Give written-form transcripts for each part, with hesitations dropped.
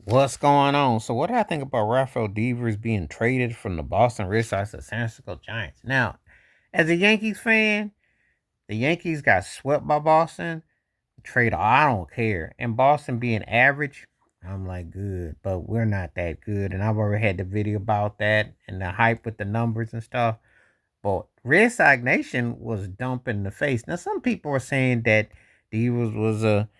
What's going on? So, what do I think about Rafael Devers being traded from the Boston Red Sox to San Francisco Giants? Now, as a Yankees fan, the Yankees got swept by Boston. Trade, I don't care. And Boston being average, I'm like, good, but we're not that good. And I've already had the video about that and the hype with the numbers and stuff. But Red Sox Nation was dumping the face. Now, some people are saying that Divas was a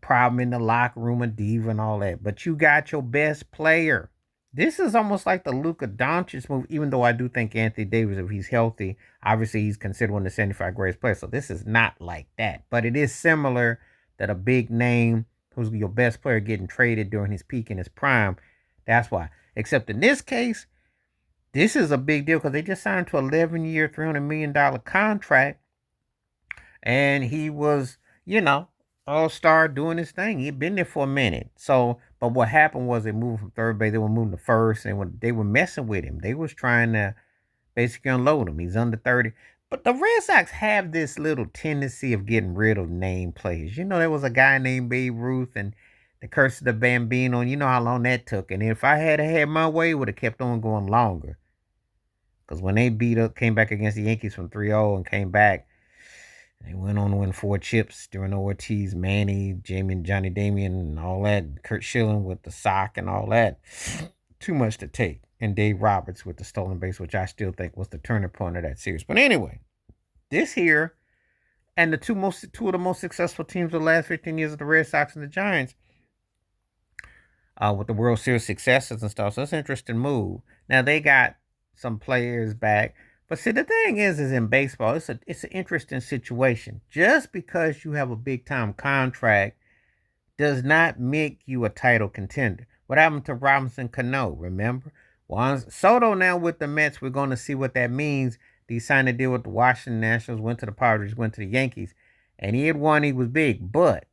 problem in the locker room, a diva and all that. But you got your best player. This is almost like the Luka Doncic move, even though I do think Anthony Davis, if he's healthy, obviously he's considered one of the 75 greatest players. So this is not like that. But it is similar that a big name who's your best player getting traded during his peak in his prime. That's why. Except in this case, this is a big deal because they just signed him to an 11-year, $300 million contract. And he was, all-star doing his thing. He'd been there for a minute. So, but what happened was they moved from third base. They were moving to first. And when they were messing with him, they was trying to basically unload him. He's under 30. But the Red Sox have this little tendency of getting rid of name players. There was a guy named Babe Ruth and the Curse of the Bambino. And you know how long that took. And if I had my way, it would have kept on going longer. Because when they came back against the Yankees from 3-0 and came back, they went on to win 4 chips during Ortiz, Manny, Jamie, and Johnny Damian, and all that. Kurt Schilling with the sock and all that. Too much to take. And Dave Roberts with the stolen base, which I still think was the turning point of that series. But anyway, this here and the two of the most successful teams of the last 15 years of the Red Sox and the Giants, with the World Series successes and stuff. So it's an interesting move. Now they got some players back. But see, the thing is in baseball, it's an interesting situation. Just because you have a big time contract does not make you a title contender. What happened to Robinson Cano? Remember, Juan Soto now with the Mets. We're going to see what that means. He signed a deal with the Washington Nationals, went to the Padres, went to the Yankees, and he had won. He was big, but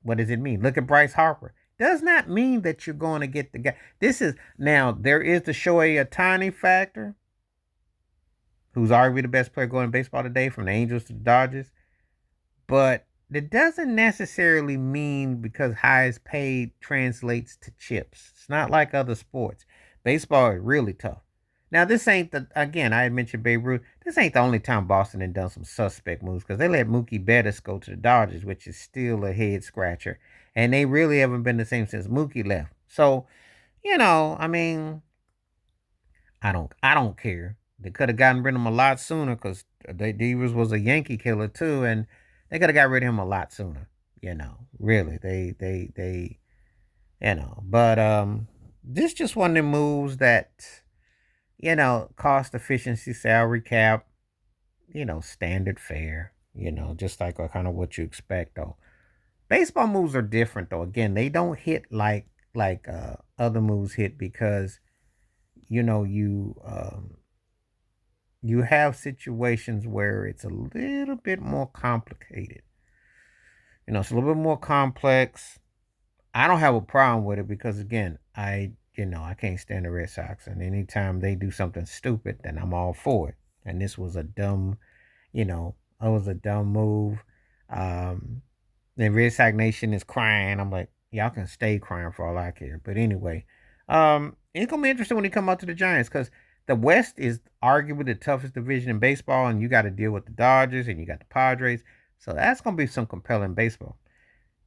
what does it mean? Look at Bryce Harper. Does not mean that you're going to get the guy. This is now there is the Shohei Ohtani factor, who's arguably the best player going in baseball today, from the Angels to the Dodgers. But it doesn't necessarily mean because highest paid translates to chips. It's not like other sports. Baseball is really tough. Now, this ain't again, I had mentioned Babe Ruth. This ain't the only time Boston had done some suspect moves because they let Mookie Betts go to the Dodgers, which is still a head scratcher. And they really haven't been the same since Mookie left. So, I mean, I don't care. They could have gotten rid of him a lot sooner because Devers was a Yankee killer too, and they could have got rid of him a lot sooner. Really, they, But this just one of the moves that, cost efficiency, salary cap, standard fare. Just like kind of what you expect though. Baseball moves are different though. Again, they don't hit like other moves hit because you have situations where it's a little bit more complicated. It's a little bit more complex. I don't have a problem with it because again, I can't stand the Red Sox, and anytime they do something stupid, then I'm all for it. And this was a dumb, it was a dumb move. The Red Sox Nation is crying. I'm like, y'all can stay crying for all I care. But anyway, it's gonna be interesting when he come out to the Giants because the West is arguably the toughest division in baseball, and you got to deal with the Dodgers and you got the Padres. So that's gonna be some compelling baseball.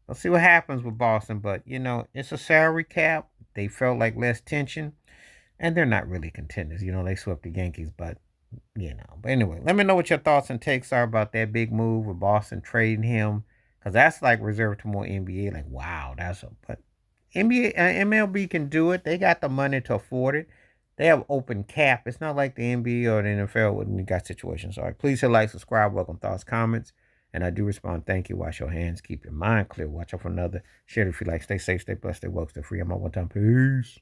We'll see what happens with Boston, but it's a salary cap. They felt like less tension, and they're not really contenders. They swept the Yankees, but But anyway, let me know what your thoughts and takes are about that big move with Boston trading him, because that's like reserved to more NBA. Like, wow, but NBA, MLB can do it. They got the money to afford it. They have open cap. It's not like the NBA or the NFL when you got situations. All right, please hit like, subscribe, welcome thoughts, comments. And I do respond. Thank you. Wash your hands. Keep your mind clear. Watch out for another. Share it if you like. Stay safe, stay blessed, stay woke, stay free. I'm out one time. Peace.